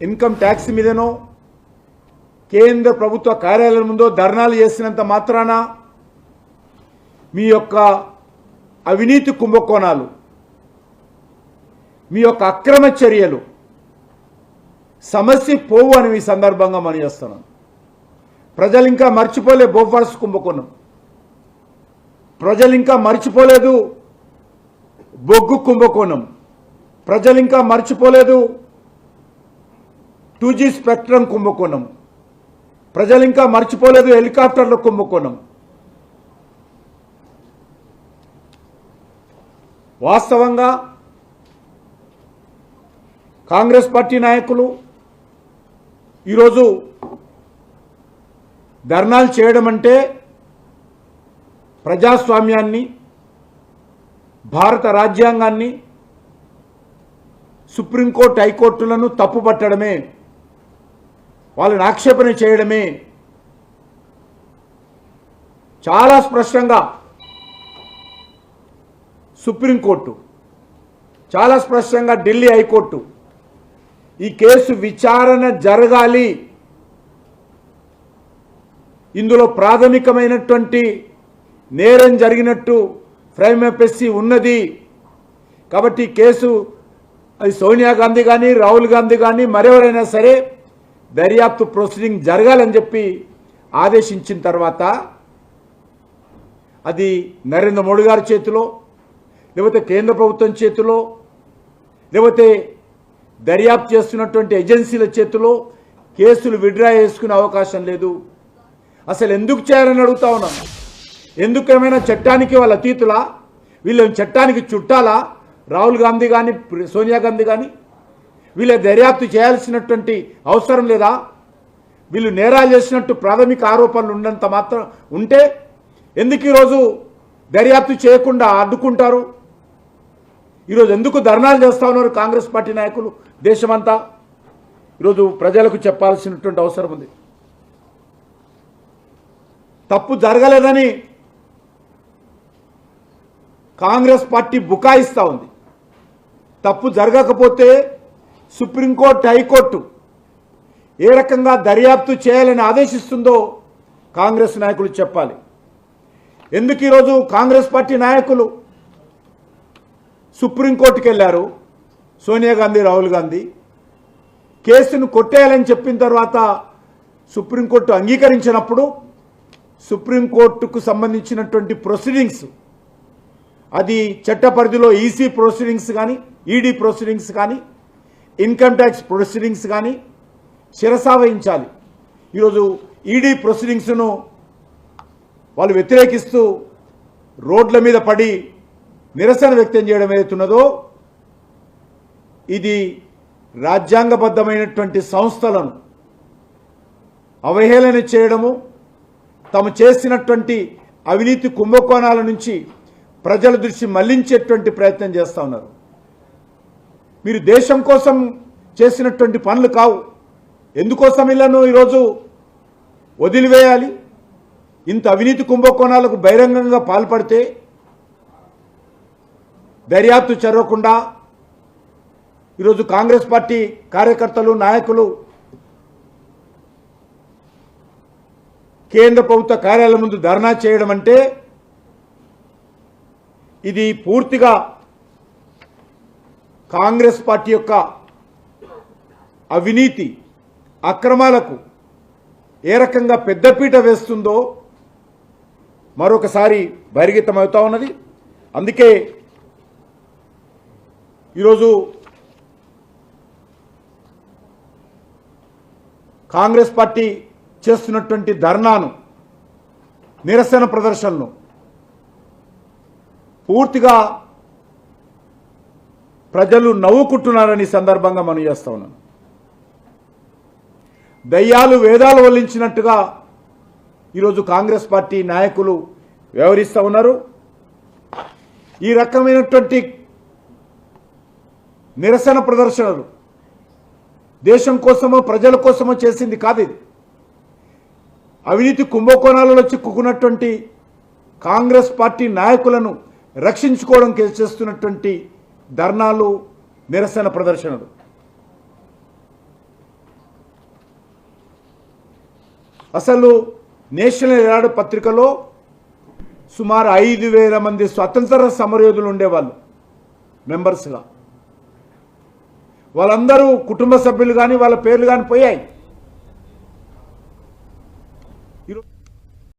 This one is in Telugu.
ఇన్కమ్ ట్యాక్స్ మీదనో కేంద్ర ప్రభుత్వ కార్యాలయం ముందో ధర్నాలు చేసినంత మాత్రాన మీ యొక్క అవినీతి కుంభకోణాలు, మీ యొక్క అక్రమ చర్యలు సమస్య పోవు అని ఈ సందర్భంగా మనం చేస్తున్నాం. ప్రజలు ఇంకా మర్చిపోలే బోఫార్స్ కుంభకోణం, ప్రజలు ఇంకా మర్చిపోలేదు బొగ్గు కుంభకోణం, ప్రజలు ఇంకా మర్చిపోలేదు 2G స్పెక్ట్రమ్ కుంభకోణం, ప్రజలు ఇంకా మర్చిపోలేదు హెలికాప్టర్ల కుంభకోణం. వాస్తవంగా కాంగ్రెస్ పార్టీ నాయకులు ఈరోజు ధర్నాలు చేయడం అంటే ప్రజాస్వామ్యాన్ని, భారత రాజ్యాంగాన్ని, సుప్రీంకోర్టు హైకోర్టులను తప్పుపట్టడమే, వాళ్ళని ఆక్షేపణ చేయడమే. చాలా స్పష్టంగా సుప్రీంకోర్టు, చాలా స్పష్టంగా ఢిల్లీ హైకోర్టు ఈ కేసు విచారణ జరగాలి, ఇందులో ప్రాథమికమైనటువంటి నేరం జరిగినట్టు ప్రైమఫేసి ఉన్నది కాబట్టి కేసు అది సోనియా గాంధీ కానీ రాహుల్ గాంధీ కానీ మరెవరైనా సరే దర్యాప్తు ప్రొసీడింగ్ జరగాలని చెప్పి ఆదేశించిన తర్వాత అది నరేంద్ర మోడీ గారి చేతిలో, లేకపోతే కేంద్ర ప్రభుత్వం చేతిలో, లేకపోతే దర్యాప్తు చేస్తున్నటువంటి ఏజెన్సీల చేతిలో కేసులు విత్డ్రా చేసుకునే అవకాశం లేదు. అసలు ఎందుకు చేయాలని అడుగుతా ఉన్నాం. ఎందుకు ఏమైనా చట్టానికి వాళ్ళ అతీతులా, వీళ్ళు చట్టానికి చుట్టాలా? రాహుల్ గాంధీ కానీ సోనియా గాంధీ కానీ వీళ్ళ దర్యాప్తు చేయాల్సినటువంటి అవసరం లేదా? వీళ్ళు నేరాలు చేసినట్టు ప్రాథమిక ఆరోపణలు ఉన్నంత మాత్రం ఉంటే ఎందుకు ఈరోజు దర్యాప్తు చేయకుండా అడ్డుకుంటారు? ఈరోజు ఎందుకు ధర్నాలు చేస్తూ ఉన్నారు కాంగ్రెస్ పార్టీ నాయకులు దేశమంతా? ఈరోజు ప్రజలకు చెప్పాల్సినటువంటి అవసరం ఉంది. తప్పు జరగలేదని కాంగ్రెస్ పార్టీ బుకాయిస్తూ ఉంది. తప్పు జరగకపోతే సుప్రీంకోర్టు, హైకోర్టు ఏ రకంగా దర్యాప్తు చేయాలని ఆదేశిస్తుందో కాంగ్రెస్ నాయకులు చెప్పాలి. ఎందుకు ఈరోజు కాంగ్రెస్ పార్టీ నాయకులు సుప్రీంకోర్టుకు వెళ్ళారు? సోనియా గాంధీ, రాహుల్ గాంధీ కేసును కొట్టేయాలని చెప్పిన తర్వాత సుప్రీంకోర్టు అంగీకరించినప్పుడు సుప్రీంకోర్టుకు సంబంధించినటువంటి ప్రొసీడింగ్స్, అది చట్ట పరిధిలో ఈసీ ప్రొసీడింగ్స్ కానీ, ఈడీ ప్రొసీడింగ్స్ కానీ, ఇన్కమ్ ట్యాక్స్ ప్రొసీడింగ్స్ కానీ శిరసా వహించాలి. ఈరోజు ఈడీ ప్రొసీడింగ్స్ను వాళ్ళు వ్యతిరేకిస్తూ రోడ్ల మీద పడి నిరసన వ్యక్తం చేయడం ఏదైతున్నదో ఇది రాజ్యాంగబద్ధమైనటువంటి సంస్థలను అవహేళన చేయడము, తాము చేసినటువంటి అవినీతి కుంభకోణాల నుంచి ప్రజల దృష్టి మళ్లించేటువంటి ప్రయత్నం చేస్తూ ఉన్నారు. మీరు దేశం కోసం చేసినటువంటి పనులు కావు. ఎందుకోసం ఇళ్లను ఈరోజు వదిలివేయాలి? ఇంత అవినీతి కుంభకోణాలకు బహిరంగంగా పాల్పడితే దర్యాప్తు జరగకుండా ఈరోజు కాంగ్రెస్ పార్టీ కార్యకర్తలు, నాయకులు కేంద్ర ప్రభుత్వ కార్యాలయం ముందు ధర్నా చేయడం అంటే ఇది పూర్తిగా కాంగ్రెస్ పార్టీ యొక్క అవినీతి అక్రమాలకు ఏ రకంగా పెద్దపీట వేస్తుందో మరొకసారి బహిర్గతమవుతా ఉన్నది. అందుకే ఈరోజు కాంగ్రెస్ పార్టీ చేస్తున్నటువంటి ధర్నాను, నిరసన ప్రదర్శనను పూర్తిగా ప్రజలు నవ్వుకుంటున్నారని సందర్భంగా మనం చేస్తా ఉన్నాం. దయ్యాలు వేదాలు వల్లించినట్టుగా ఈరోజు కాంగ్రెస్ పార్టీ నాయకులు వ్యవహరిస్తూ ఉన్నారు. ఈ రకమైనటువంటి నిరసన ప్రదర్శనలు దేశం కోసమో ప్రజల కోసమో చేసింది కాదు. ఇది అవినీతి కుంభకోణాలలో చిక్కుకున్నటువంటి కాంగ్రెస్ పార్టీ నాయకులను రక్షించుకోవడం చేస్తున్నటువంటి ధర్నాలు, నిరసన ప్రదర్శనలు. అసలు నేషనల్ హెరాల్డ్ పత్రికలో సుమారు 5,000 మంది స్వతంత్ర సమరయోధులు ఉండేవాళ్ళు మెంబర్స్గా. వాళ్ళందరూ కుటుంబ సభ్యులు కానీ వాళ్ళ పేర్లు కానీ పోయాయి.